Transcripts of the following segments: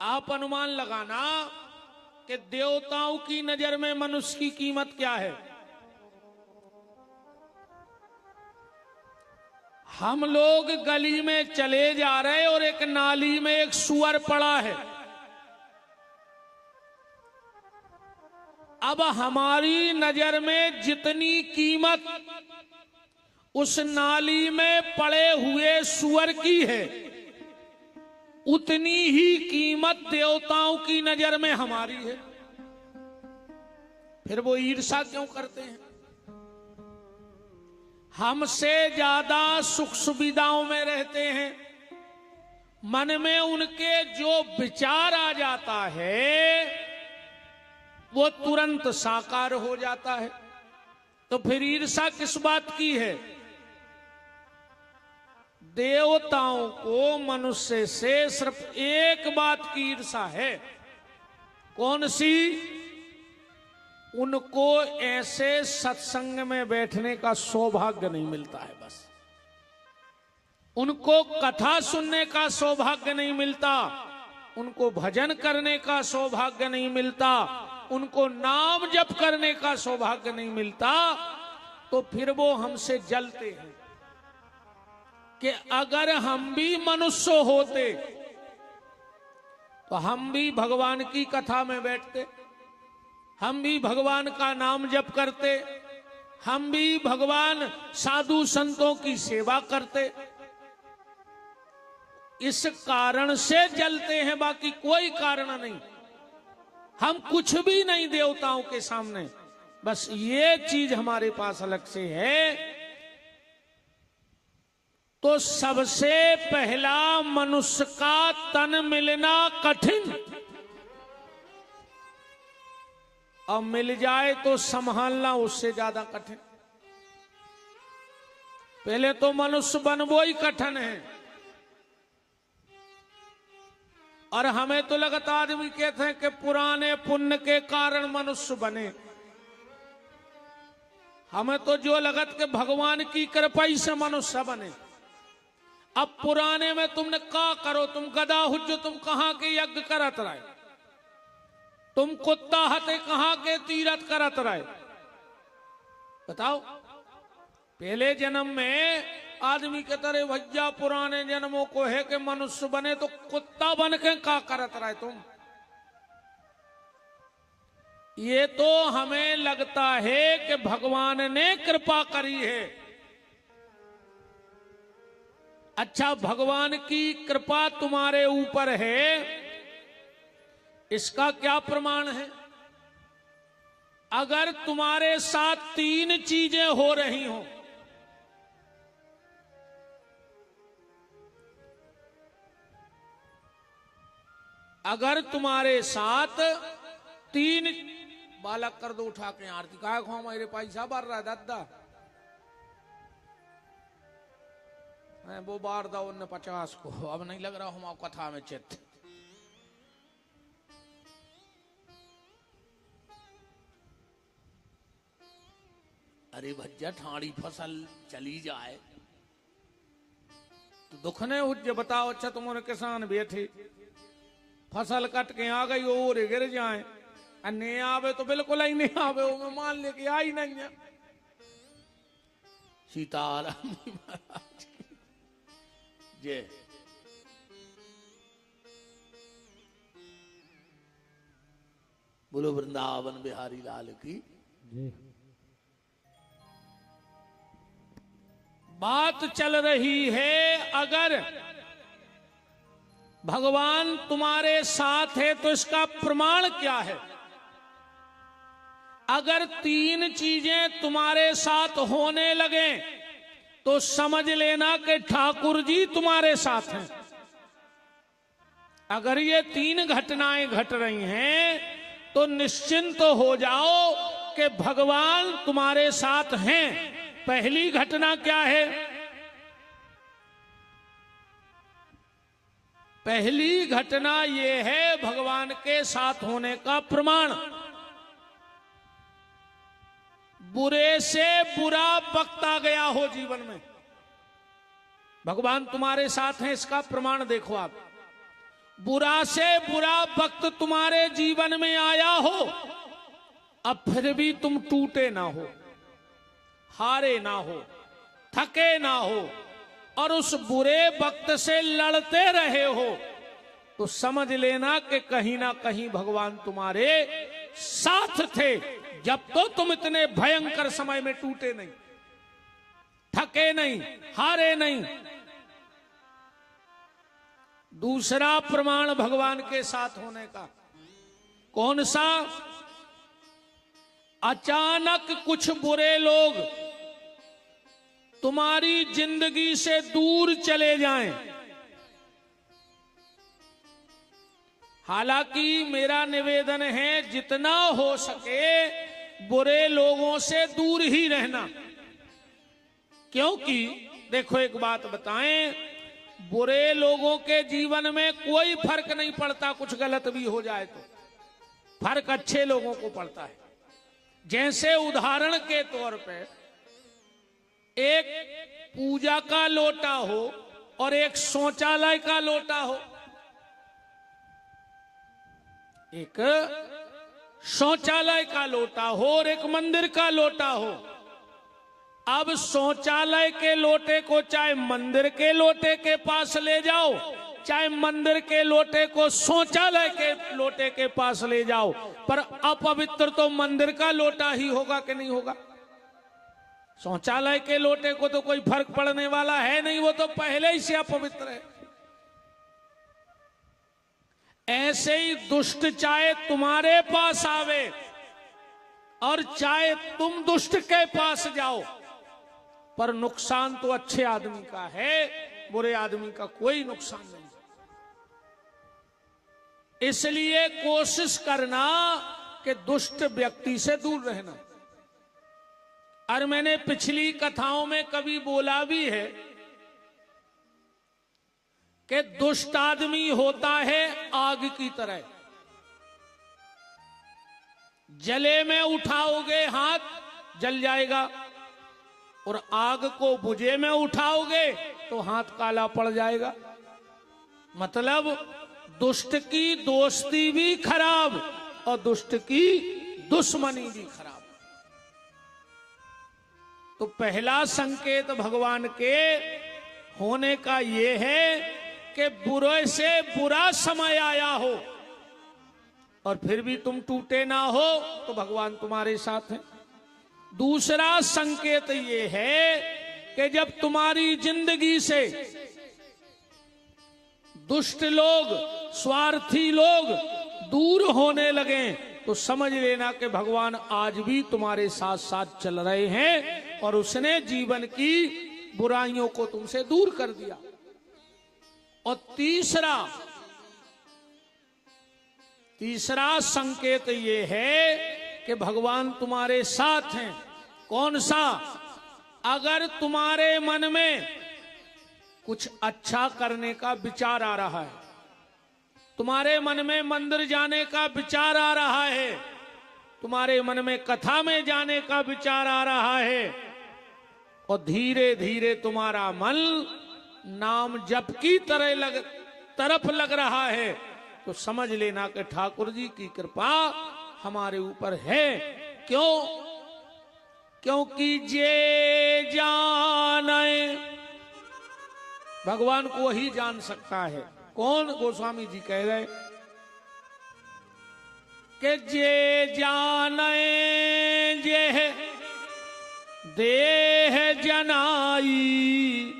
आप अनुमान लगाना कि देवताओं की नजर में मनुष्य की कीमत क्या है। हम लोग गली में चले जा रहे और एक नाली में एक सूअर पड़ा है। अब हमारी नजर में जितनी कीमत उस नाली में पड़े हुए सूअर की है, उतनी ही कीमत देवताओं की नजर में हमारी है। फिर वो ईर्ष्या क्यों करते हैं? हमसे ज्यादा सुख सुविधाओं में रहते हैं, मन में उनके जो विचार आ जाता है वो तुरंत साकार हो जाता है। तो फिर ईर्ष्या किस बात की है? देवताओं को मनुष्य से सिर्फ एक बात की ईर्ष्या है। कौन सी? उनको ऐसे सत्संग में बैठने का सौभाग्य नहीं मिलता है। बस उनको कथा सुनने का सौभाग्य नहीं मिलता, उनको भजन करने का सौभाग्य नहीं मिलता, उनको नाम जप करने का सौभाग्य नहीं मिलता। तो फिर वो हमसे जलते हैं कि अगर हम भी मनुष्य होते तो हम भी भगवान की कथा में बैठते, हम भी भगवान का नाम जप करते, हम भी भगवान साधु संतों की सेवा करते। इस कारण से जलते हैं, बाकी कोई कारण नहीं। हम कुछ भी नहीं देवताओं के सामने, बस ये चीज हमारे पास अलग से है। तो सबसे पहला मनुष्य का तन मिलना कठिन, और मिल जाए तो संभालना उससे ज्यादा कठिन। पहले तो मनुष्य बनवो ही कठिन है। और हमें तो लगता, आदमी कहते हैं कि पुराने पुण्य के कारण मनुष्य बने। हमें तो जो लगत कि भगवान की कृपा ही से मनुष्य बने। अब पुराने में तुमने क्या करो? तुम गधा हुज्जो, तुम कहां के यज्ञ करत रहे, तुम कुत्ता हते कहां के तीरथ करत रहे। बताओ, पहले जन्म में आदमी के तरह भैया पुराने जन्मों को है कि मनुष्य बने, तो कुत्ता बन के क्या करत रहे तुम? ये तो हमें लगता है कि भगवान ने कृपा करी है। अच्छा, भगवान की कृपा तुम्हारे ऊपर है, इसका क्या प्रमाण है? अगर तुम्हारे साथ तीन चीजें हो रही हो, अगर तुम्हारे साथ तीन, बालक कर दो उठा के आरती, काय खो मेरे पैसा भर रहा है दादा, वो बार दो 50 को, अब नहीं लग रहा हूं कथा में चित्त। अरे भज्जा ठाड़ी फसल चली जाए तो दुख ने उज्ज बताओ। अच्छा, तुम्हारे किसान बैठे, फसल कट के आ गई और गिर जाए, नहीं आवे तो बिल्कुल ही नहीं आवे, वो मैं मान ले कि आई नहीं है। सीताराम महाराज जय। बोलो वृंदावन बिहारी लाल की जय। बात चल रही है, अगर भगवान तुम्हारे साथ है तो इसका प्रमाण क्या है? अगर तीन चीजें तुम्हारे साथ होने लगे तो समझ लेना कि ठाकुर जी तुम्हारे साथ हैं। अगर ये तीन घटनाएं घट रही हैं तो निश्चिंत हो जाओ कि भगवान तुम्हारे साथ हैं। पहली घटना क्या है? पहली घटना यह है भगवान के साथ होने का प्रमाण। बुरे से बुरा वक्त आ गया हो जीवन में, भगवान तुम्हारे साथ हैं, इसका प्रमाण देखो आप। बुरा से बुरा वक्त तुम्हारे जीवन में आया हो, अब फिर भी तुम टूटे ना हो, हारे ना हो, थके ना हो, और उस बुरे वक्त से लड़ते रहे हो, तो समझ लेना कि कहीं ना कहीं भगवान तुम्हारे साथ थे, जब तो तुम इतने भयंकर समय में टूटे नहीं, थके नहीं, हारे नहीं। दूसरा प्रमाण भगवान के साथ होने का कौन सा? अचानक कुछ बुरे लोग तुम्हारी जिंदगी से दूर चले जाएं। हालांकि मेरा निवेदन है जितना हो सके बुरे लोगों से दूर ही रहना, क्योंकि देखो एक बात बताएं, बुरे लोगों के जीवन में कोई फर्क नहीं पड़ता, कुछ गलत भी हो जाए तो फर्क अच्छे लोगों को पड़ता है। जैसे उदाहरण के तौर पे एक पूजा का लोटा हो और एक शौचालय का लोटा हो, एक शौचालय का लोटा हो और एक मंदिर का लोटा हो। अब शौचालय के लोटे को चाहे मंदिर के लोटे के पास ले जाओ, चाहे मंदिर के लोटे को शौचालय के लोटे के पास ले जाओ, पर अपवित्र तो मंदिर का लोटा ही होगा कि नहीं होगा? शौचालय के लोटे को तो कोई फर्क पड़ने वाला है नहीं, वो तो पहले ही से अपवित्र है। ऐसे ही दुष्ट चाहे तुम्हारे पास आवे और चाहे तुम दुष्ट के पास जाओ, पर नुकसान तो अच्छे आदमी का है, बुरे आदमी का कोई नुकसान नहीं। इसलिए कोशिश करना कि दुष्ट व्यक्ति से दूर रहना। और मैंने पिछली कथाओं में कभी बोला भी है कि दुष्ट आदमी होता है आग की तरह, जले में उठाओगे हाथ जल जाएगा, और आग को बुझे में उठाओगे तो हाथ काला पड़ जाएगा। मतलब दुष्ट की दोस्ती भी खराब और दुष्ट की दुश्मनी भी खराब। तो पहला संकेत भगवान के होने का यह है कि बुरे से बुरा समय आया हो और फिर भी तुम टूटे ना हो, तो भगवान तुम्हारे साथ हैं। दूसरा संकेत ये है कि जब तुम्हारी जिंदगी से दुष्ट लोग, स्वार्थी लोग दूर होने लगे, तो समझ लेना कि भगवान आज भी तुम्हारे साथ साथ चल रहे हैं और उसने जीवन की बुराइयों को तुमसे दूर कर दिया। और तीसरा संकेत ये है कि भगवान तुम्हारे साथ हैं। कौन सा? अगर तुम्हारे मन में कुछ अच्छा करने का विचार आ रहा है, तुम्हारे मन में मंदिर जाने का विचार आ रहा है, तुम्हारे मन में कथा में जाने का विचार आ रहा है, और धीरे धीरे तुम्हारा मन नाम जप की तरफ लग रहा है, तो समझ लेना कि ठाकुर जी की कृपा हमारे ऊपर है। क्यों? क्योंकि जे जाने, भगवान को वही जान सकता है। कौन? गोस्वामी जी कह रहे कि जे जाने जे देह जनाई,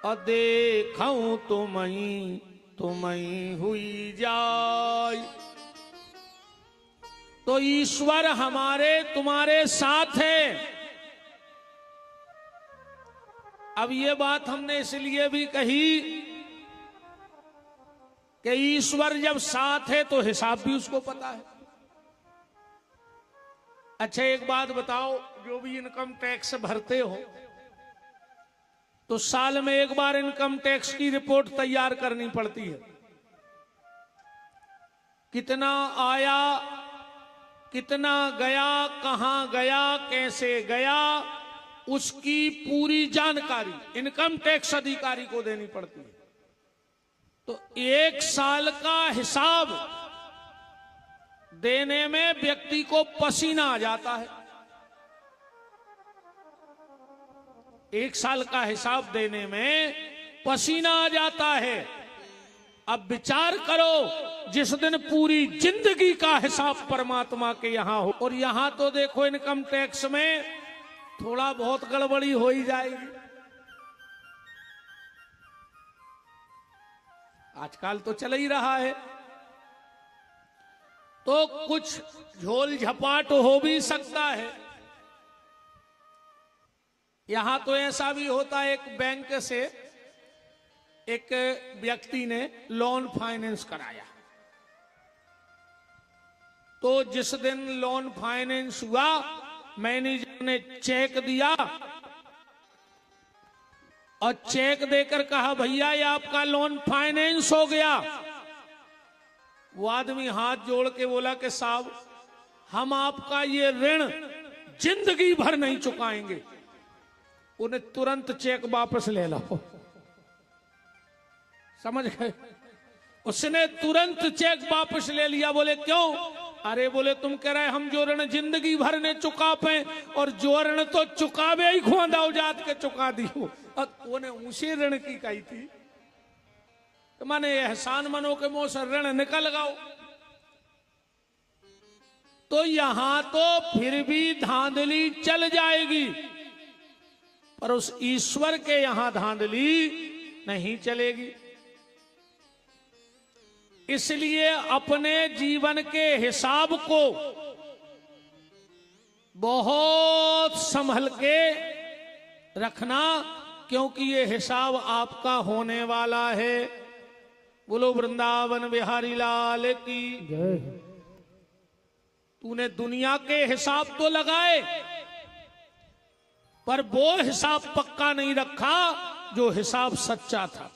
और देखूं तुम्हीं हुई जाय। तो ईश्वर हमारे तुम्हारे साथ है। अब ये बात हमने इसलिए भी कही कि ईश्वर जब साथ है तो हिसाब भी उसको पता है। अच्छा एक बात बताओ, जो भी इनकम टैक्स भरते हो तो साल में एक बार इनकम टैक्स की रिपोर्ट तैयार करनी पड़ती है। कितना आया, कितना गया, कहां गया, कैसे गया, उसकी पूरी जानकारी इनकम टैक्स अधिकारी को देनी पड़ती है। तो 1 साल का हिसाब देने में व्यक्ति को पसीना आ जाता है। 1 साल का हिसाब देने में पसीना आ जाता है। अब विचार करो, जिस दिन पूरी जिंदगी का हिसाब परमात्मा के यहां हो, और यहां तो देखो इनकम टैक्स में थोड़ा बहुत गड़बड़ी हो ही जाएगी। आजकल तो चल ही रहा है, तो कुछ झोल झपाट हो भी सकता है। यहां तो ऐसा भी होता है, एक बैंक से एक व्यक्ति ने लोन फाइनेंस कराया, तो जिस दिन लोन फाइनेंस हुआ, मैनेजर ने चेक दिया और चेक देकर कहा, भैया ये आपका लोन फाइनेंस हो गया। वो आदमी हाथ जोड़ के बोला कि साहब, हम आपका ये ऋण जिंदगी भर नहीं चुकाएंगे। उन्हें तुरंत चेक वापस ले लो। समझ गए? उसने तुरंत चेक वापस ले लिया। बोले क्यों? अरे बोले तुम कह रहे हम जो ऋण जिंदगी भर ने चुका पे, और जो ऋण तो चुकावे ही खुआदा जात के चुका दियो। उन्हें ऊंचे ऋण की कही थी, तो माने एहसान मनो के मुंह से ऋण निकल गओ। तो यहां तो फिर भी धांधली चल जाएगी, पर उस ईश्वर के यहां धांधली नहीं चलेगी। इसलिए अपने जीवन के हिसाब को बहुत संभल के रखना, क्योंकि ये हिसाब आपका होने वाला है। बोलो वृंदावन बिहारी लाल की जय। तूने दुनिया के हिसाब तो लगाए, पर वो हिसाब पक्का नहीं रखा जो हिसाब सच्चा था।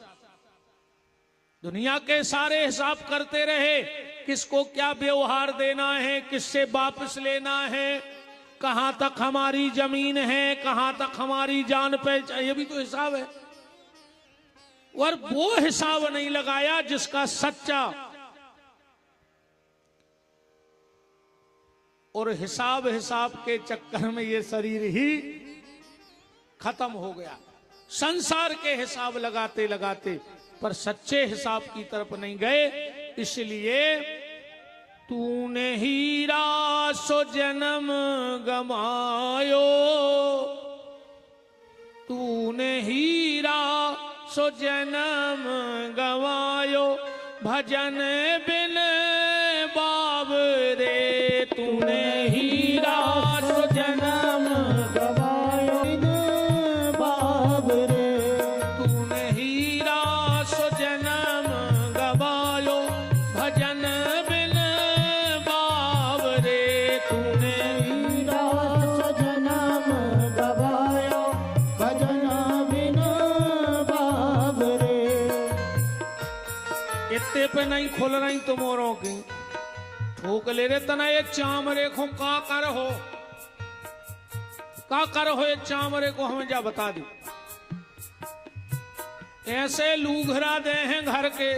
दुनिया के सारे हिसाब करते रहे, किसको क्या व्यवहार देना है, किससे वापस लेना है, कहां तक हमारी जमीन है, कहां तक हमारी जान पहचान, ये भी तो हिसाब है। और वो हिसाब नहीं लगाया जिसका सच्चा। और हिसाब के चक्कर में ये शरीर ही खत्म हो गया। संसार के हिसाब लगाते लगाते पर सच्चे हिसाब की तरफ नहीं गए। इसलिए तूने हीरा सो जन्म गमायो, तूने हीरा सो जन्म गवायो, भजन बिन बाबरे। तूने हीरा सो जन्म गवायो बाबरे, तूने हीरा सो जन्म गवायो, भजन बिन बाबरे। तूने हीरा सो जन्म गवायो, भजन बिन बाबरे। इतने पे नहीं खुल रही तुमोरों की, ठोक ले रे तना ये चामरे को का कर हो, का कर हो ये चामरे को हमें जा बता दी। ऐसे लूघरा दे हैं घर के,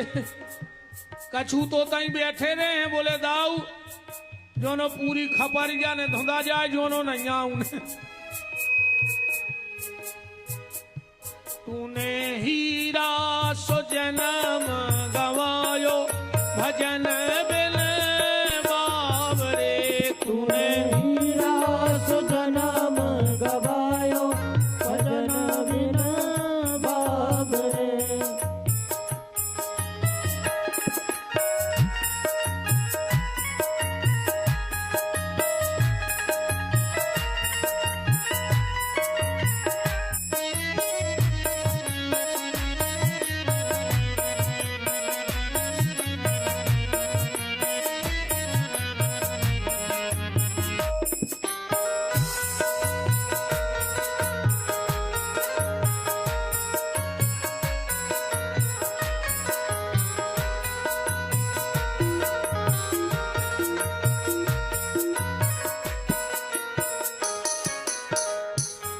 कछू तो तई बैठे रहे हैं। बोले दाऊ जो नो पूरी खपारी जाने धुंधा जाए, जो नो नहीं आऊने। तूने हीरा सो जन्म गवायो, भजन बिन बाबरे। तूने हीरा सो जन्म गवायो, भजन बिन बाबरे।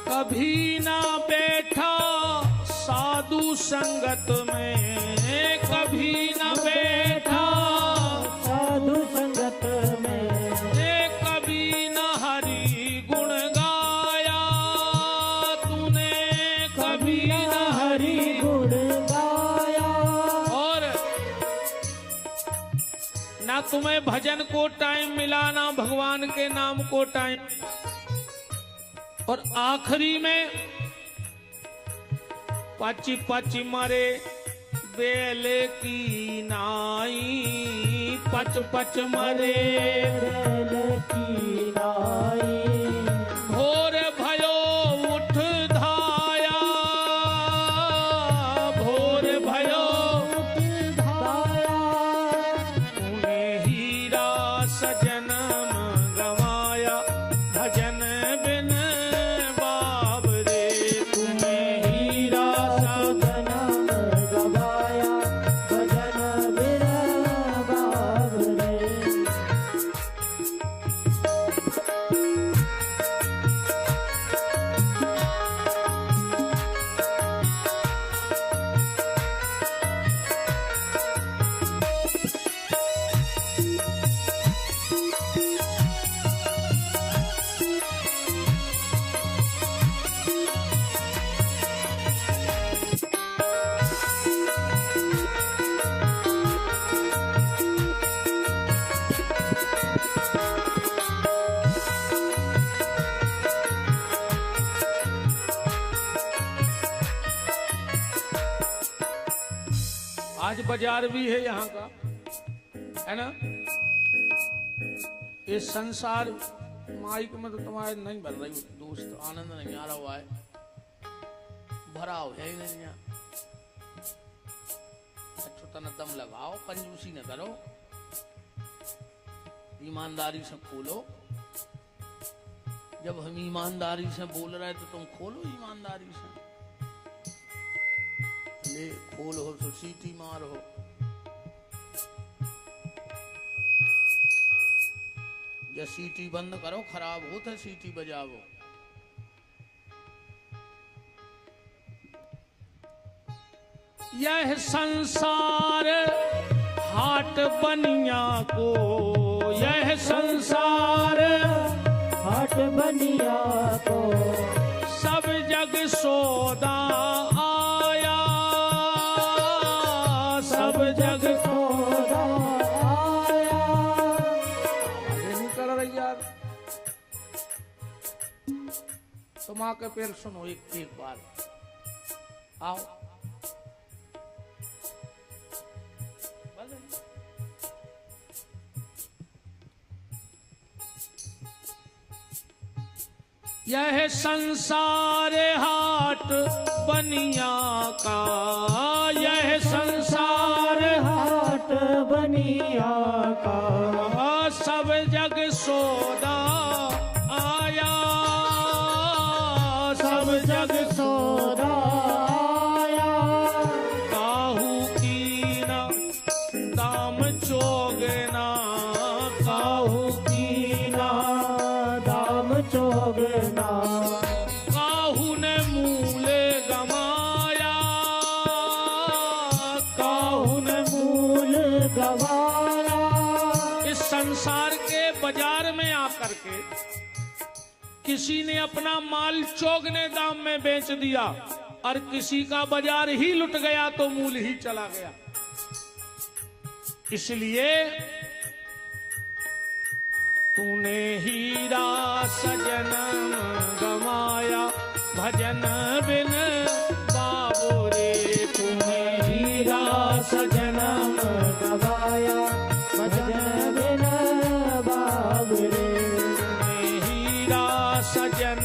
कभी ना बैठा साधु संगत में, कभी ना तुम्हें भजन को टाइम मिला, ना भगवान के नाम को टाइम। और आखिरी में पाची पाची मारे बेल की नाई, पच पच मरे बेल की नाई। भोर भयो उठ धाया, भोर भयो उठ धाया। तूने हीरा सजन गवाया, भजन बिन बाबरे। तूने हीरा सजन गवाया, भजन बिन बाबरे। आज बाजार भी है यहाँ का, है ना। ये संसार माइक में तो तुम्हारे नहीं भर रही दोस्त, आनंद नहीं आ रहा हुआ है, भरा हो है ही नहीं यहाँ। अच्छा तना दम लगाओ, कंजूसी न करो, ईमानदारी से खोलो। जब हम ईमानदारी से बोल रहे तो तुम खोलो ईमानदारी से। ले खोल हो तो सीटी मार हो। या सीटी बंद करो, खराब हो तो सीटी बजाओ। यह संसार हाट बनिया को, यह संसार हाट बनिया को, सब जग सौदा आया, सब जग सौदा आया। आगे नहीं कर रही यार, तुम आके फिर सुनो एक बार, आओ। यह संसार हाट बनिया का, यह संसार हाट बनिया का, सब जग सौदा आया, सब जग सौदा आया। काहू की ना दाम चोगना, काहू की ना दाम चोगना, काहू ने मूल गमाया, काहू ने मूल गवाया। इस संसार के बाजार में आकर के किसी ने अपना माल चौगने दाम में बेच दिया, और किसी का बाजार ही लुट गया तो मूल ही चला गया। इसलिए तूने हीरा सजन गवाया, भजन बिन बाबुरे। तूने हीरा सजन गवाया, भजन बिन बाबरे। तूने हीरा सजन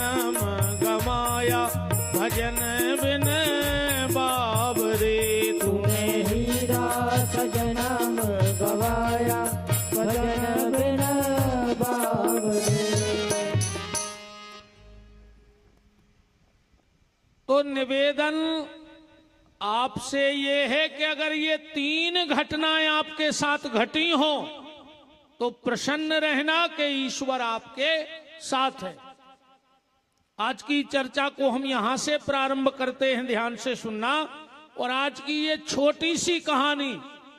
गवाया, भजन बिन बाबरे। तूने हीरा सजनम गवाया, भजन बिन बाबरे। तो निवेदन आपसे ये है कि अगर ये 3 घटनाएं आपके साथ घटी हो तो प्रसन्न रहना कि ईश्वर आपके साथ है। आज की चर्चा को हम यहां से प्रारंभ करते हैं, ध्यान से सुनना। और आज की ये छोटी सी कहानी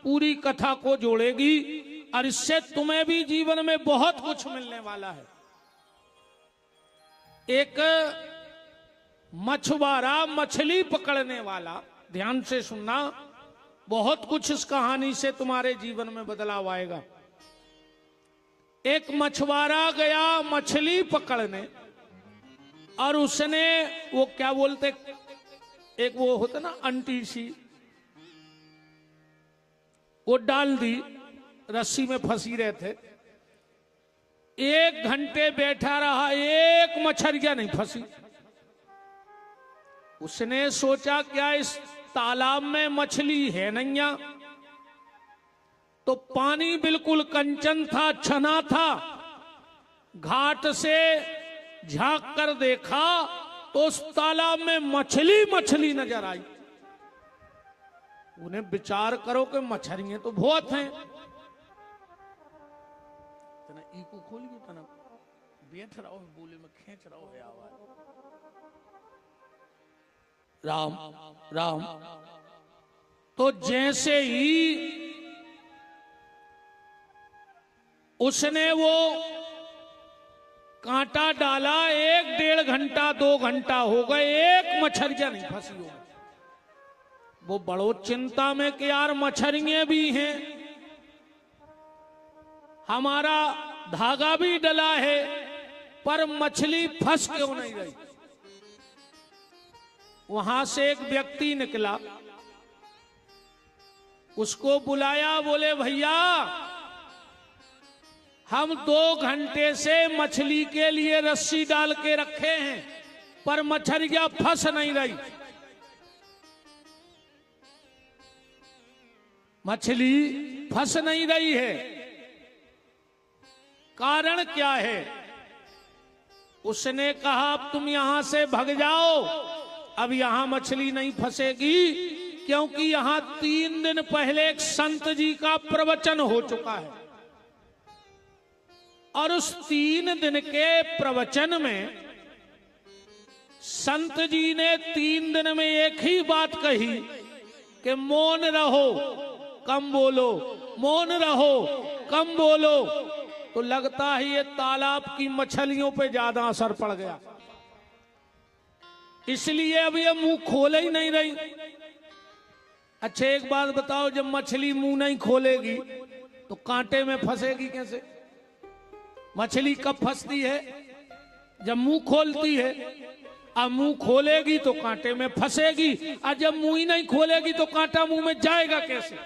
पूरी कथा को जोड़ेगी, और इससे तुम्हें भी जीवन में बहुत कुछ मिलने वाला है। एक मछुआरा, मछली पकड़ने वाला, ध्यान से सुनना, बहुत कुछ इस कहानी से तुम्हारे जीवन में बदलाव आएगा। एक मछुआरा गया मछली पकड़ने, और उसने वो क्या बोलते, एक वो होता ना अंटी सी, वो डाल दी, रस्सी में फंसी रहे थे। 1 घंटे बैठा रहा, एक मछलियां नहीं फंसी। उसने सोचा क्या इस तालाब में मछली है नहीं? तो पानी बिल्कुल कंचन था, छना था। घाट से झांक कर देखा तो उस तालाब में मछली मछली नजर आई। उन्हें विचार करो कि मछलियां तो बहुत हैं। तना ईको खोलिए, तना बैठ रहो, बोले में खींच रहो है आवाज। राम राम। तो जैसे ही उसने वो कांटा डाला, 1-1.5 घंटा 2 घंटा हो गए, एक मछलियां नहीं फंसी हो। वो बड़ो चिंता में कि यार मछलियां भी हैं, हमारा धागा भी डला है, पर मछली फंस क्यों नहीं रही। वहां से एक व्यक्ति निकला, उसको बुलाया, बोले भैया हम 2 घंटे से मछली के लिए रस्सी डाल के रखे हैं, पर मछलियां फंस नहीं रही। मछली फंस नहीं रही है, कारण क्या है? उसने कहा अब तुम यहां से भाग जाओ, अब यहां मछली नहीं फंसेगी, क्योंकि यहां 3 दिन पहले एक संत जी का प्रवचन हो चुका है, और उस 3 दिन के प्रवचन में संत जी ने 3 दिन में एक ही बात कही कि मौन रहो, कम बोलो, मौन रहो, कम बोलो। तो लगता है ये तालाब की मछलियों पे ज्यादा असर पड़ गया, इसलिए अब ये मुंह खोले ही नहीं रही। अच्छा एक बात बताओ, जब मछली मुंह नहीं खोलेगी तो कांटे में फंसेगी कैसे? मछली कब फंसती है? जब मुंह खोलती है। अब मुंह खोलेगी तो कांटे में फंसेगी, और जब मुंह ही नहीं खोलेगी तो कांटा मुंह में जाएगा कैसे?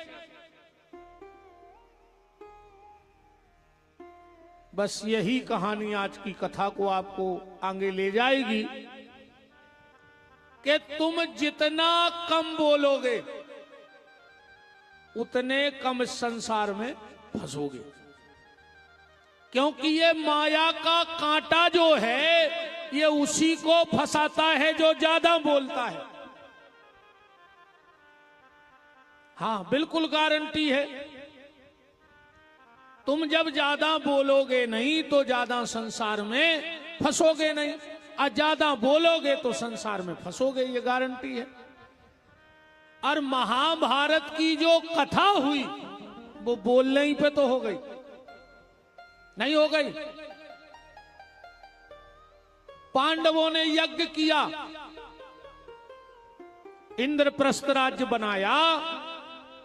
बस यही कहानी आज की कथा को आपको आगे ले जाएगी कि तुम जितना कम बोलोगे उतने कम इस संसार में फंसोगे, क्योंकि ये माया का कांटा जो है ये उसी को फंसाता है जो ज्यादा बोलता है। हाँ बिल्कुल गारंटी है, तुम जब ज्यादा बोलोगे नहीं तो ज्यादा संसार में फंसोगे नहीं, और ज्यादा बोलोगे तो संसार में फंसोगे, ये गारंटी है। और महाभारत की जो कथा हुई वो बोलने ही पे तो हो गई, नहीं हो गई? पांडवों ने यज्ञ किया, इंद्रप्रस्थ राज्य बनाया,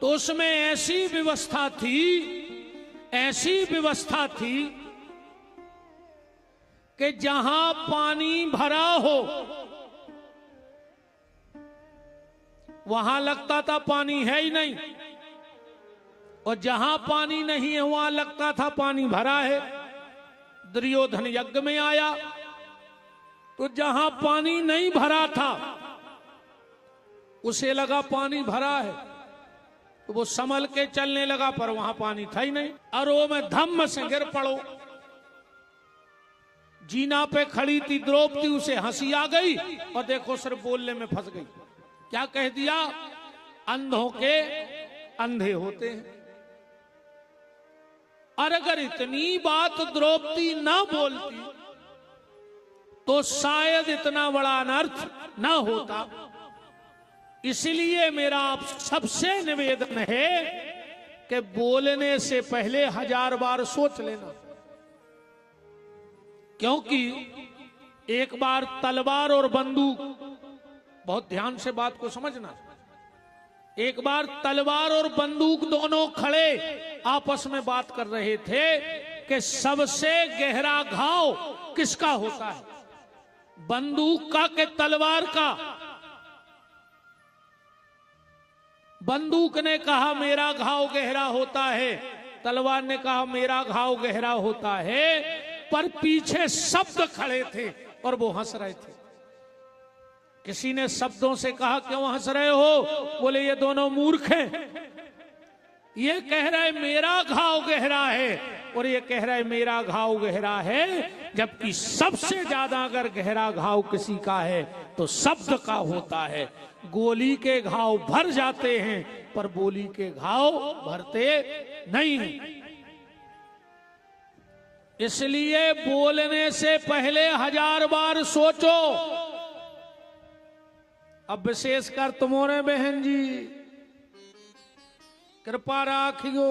तो उसमें ऐसी व्यवस्था थी कि जहां पानी भरा हो वहां लगता था पानी है ही नहीं, और जहां पानी नहीं है वहां लगता था पानी भरा है। दुर्योधन यज्ञ में आया तो जहां पानी नहीं भरा था उसे लगा पानी भरा है, तो वो संभल के चलने लगा, पर वहां पानी था ही नहीं। और वो में धम्म से गिर पड़ो। जीना पे खड़ी थी द्रौपदी, उसे हंसी आ गई और देखो सिर्फ बोलने में फंस गई। क्या कह दिया? अंधों के अंधे होते हैं। और अगर इतनी बात द्रौपदी ना बोलती तो शायद इतना बड़ा अनर्थ ना होता। इसलिए मेरा आप सबसे निवेदन है कि बोलने से पहले 1000 बार सोच लेना, क्योंकि एक बार तलवार और बंदूक, बहुत ध्यान से बात को समझना, एक बार तलवार और बंदूक दोनों खड़े आपस में बात कर रहे थे कि सबसे गहरा घाव किसका होता है, बंदूक का कि तलवार का? बंदूक ने कहा मेरा घाव गहरा होता है, तलवार ने कहा मेरा घाव गहरा होता है, पर पीछे शब्द खड़े थे और वो हंस रहे थे। किसी ने शब्दों से कहा क्यों हंस रहे हो? बोले ये दोनों मूर्ख हैं। ये कह रहा है मेरा घाव गहरा है और ये कह रहा है मेरा घाव गहरा है, जबकि सबसे ज्यादा अगर गहरा घाव किसी का है तो शब्द का होता है। गोली के घाव भर जाते हैं पर बोली के घाव भरते नहीं हैं। इसलिए बोलने से पहले 1000 बार सोचो। अब विशेषकर तुम्हारे बहन जी कृपा राखियो,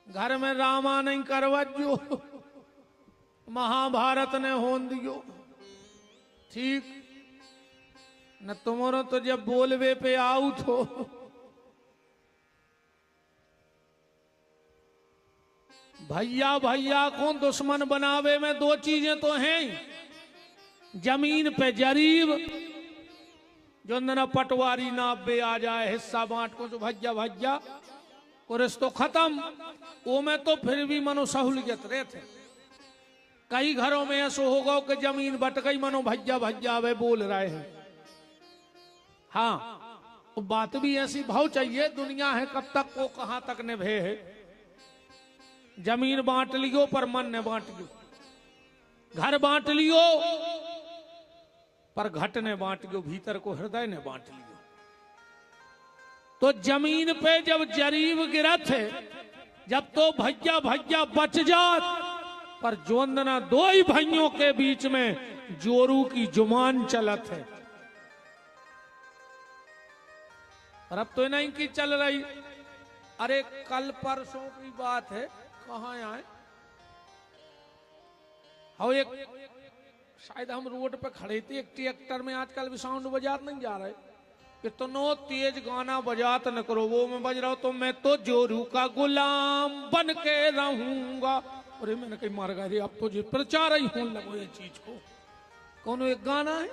घर में रामा नहीं करवजो, महाभारत ने होन दियो, ठीक न? तुम्हारो तो जब बोलवे पे आउट हो। भैया भैया को दुश्मन बनावे में दो चीजें तो हैं, जमीन पे जरीब, जो न पटवारी नाबे आ जाए हिस्सा बांट को तो भैया भैया और इस तो खत्म। वो में तो फिर भी मनो सहूलियत रहते। कई घरों में ऐसा होगा कि जमीन बट गई, मनो भैया भैया वे बोल रहे हैं। हाँ, तो बात भी ऐसी भाव चाहिए, दुनिया है कब तक को कहां तक निभे है। जमीन बांट लियो पर मन ने बांट लियो, घर बांट लियो पर घट ने बांट लियो, भीतर को हृदय ने बांट लियो। तो जमीन पे जब जरीब गिरत है, जब तो भैया भैया बच जात, पर जोंदना दो ही भाइयों के बीच में जोरू की जुबान चलत है। और अब तो नहीं की चल रही। अरे कल परसों की बात है, कहाँ आए हो, एक शायद हम रोड पे खड़े थे, एक ट्रैक्टर में आजकल भी साउंड बजात नहीं जा रहे, इतना तेज गाना बजात न करो। वो मैं बज रहा हूं तो मैं तो जोरू का गुलाम बन के रहूंगा। अरे मैंने कहीं मार गया, अब तो जो प्रचार ही होने लगो ये चीज को। कौन एक गाना है,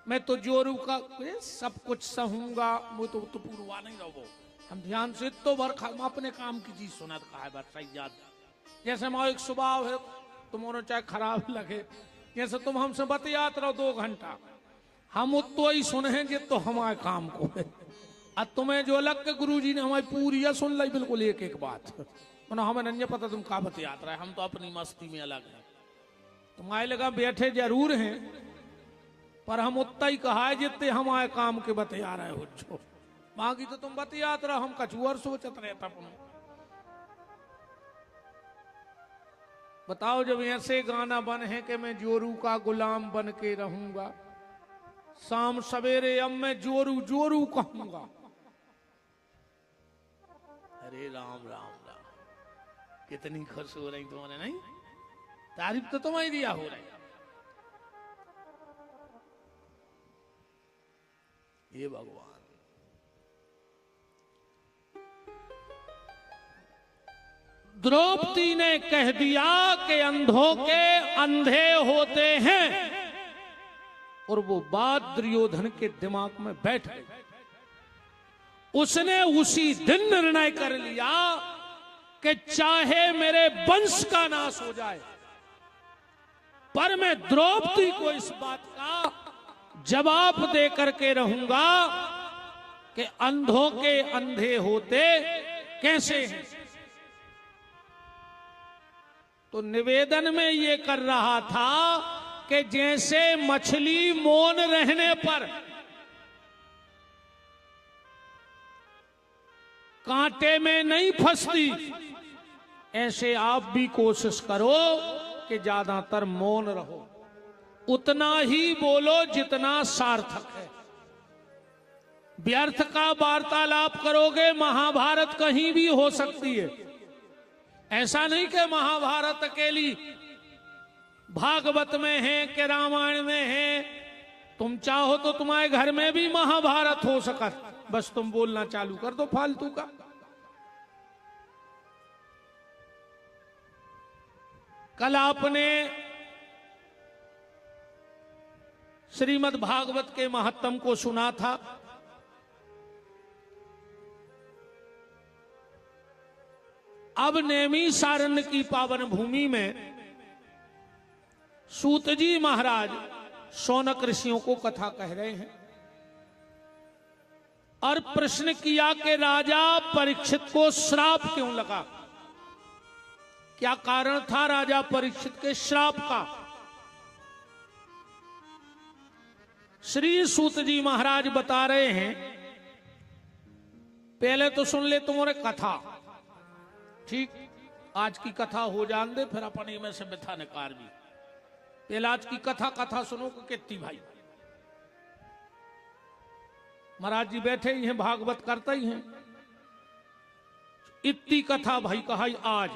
मैं तो जोरू का सब कुछ सहूंगा, वो तो पूर्वा नहीं रहो। हम ध्यान से तो भर अपने काम की चीज सुना कहा है, सही याद। जैसे हमारा एक स्वभाव है, तुम्हारा चाहे खराब लगे, जैसे तुम हमसे बतियात रहो 2 घंटा, हम उतो ही सुने जे तो हमारे काम को है। अब तुम्हें जो अलग के गुरु जी ने हमारी पूरी सुन ली बिल्कुल एक एक बात, मनो हमें नहीं पता तुम का बतियात रहे, हम तो अपनी मस्ती में अलग है। तुम्हारे लगा बैठे जरूर हैं, पर हम उतना ही कहा है जितने हमारे काम के बतिया रहे हो। जो बाकी तो तुम बतियात रहो, हम कछुआर सोचत रहता। बताओ जब ऐसे गाना बन है कि मैं जोरू का गुलाम बन के रहूंगा, शाम सवेरे अब मैं जोरू जोरू कहूंगा। अरे राम राम राम, कितनी खुश हो रही तुम्हारे, नहीं? तारीफ तो तुम्हारी दिया हो रही। ये भगवान, द्रौपदी ने कह दिया कि अंधों के अंधे होते हैं, और वो बात दुर्योधन के दिमाग में बैठ गई। उसने उसी दिन निर्णय कर लिया कि चाहे मेरे वंश का नाश हो जाए, पर मैं द्रौपदी को इस बात का जवाब दे करके रहूंगा कि अंधों के अंधे होते कैसे हैं। तो निवेदन में ये कर रहा था कि जैसे मछली मौन रहने पर कांटे में नहीं फंसती, ऐसे आप भी कोशिश करो कि ज्यादातर मौन रहो, उतना ही बोलो जितना सार्थक है। व्यर्थ का वार्तालाप करोगे, महाभारत कहीं भी हो सकती है। ऐसा नहीं कि महाभारत अकेली भागवत में है कि रामायण में है। तुम चाहो तो तुम्हारे घर में भी महाभारत हो सकत, बस तुम बोलना चालू कर दो फालतू का। कल आपने श्रीमद् भागवत के महत्तम को सुना था। अब नैमिषारण्य की पावन भूमि में सूत जी महाराज शौनक ऋषियों को कथा कह रहे हैं और प्रश्न किया कि राजा परीक्षित को श्राप क्यों लगा, क्या कारण था राजा परीक्षित के श्राप का। श्री सूत जी महाराज बता रहे हैं, पहले तो सुन ले तुम्हारे कथा, ठीक, आज की कथा हो जान दे, फिर अपन में से बिथा निकार भी। पहले आज की कथा सुनो को कितनी भाई। महाराज जी बैठे ही हैं, भागवत करते ही हैं, इतनी कथा भाई कहा आज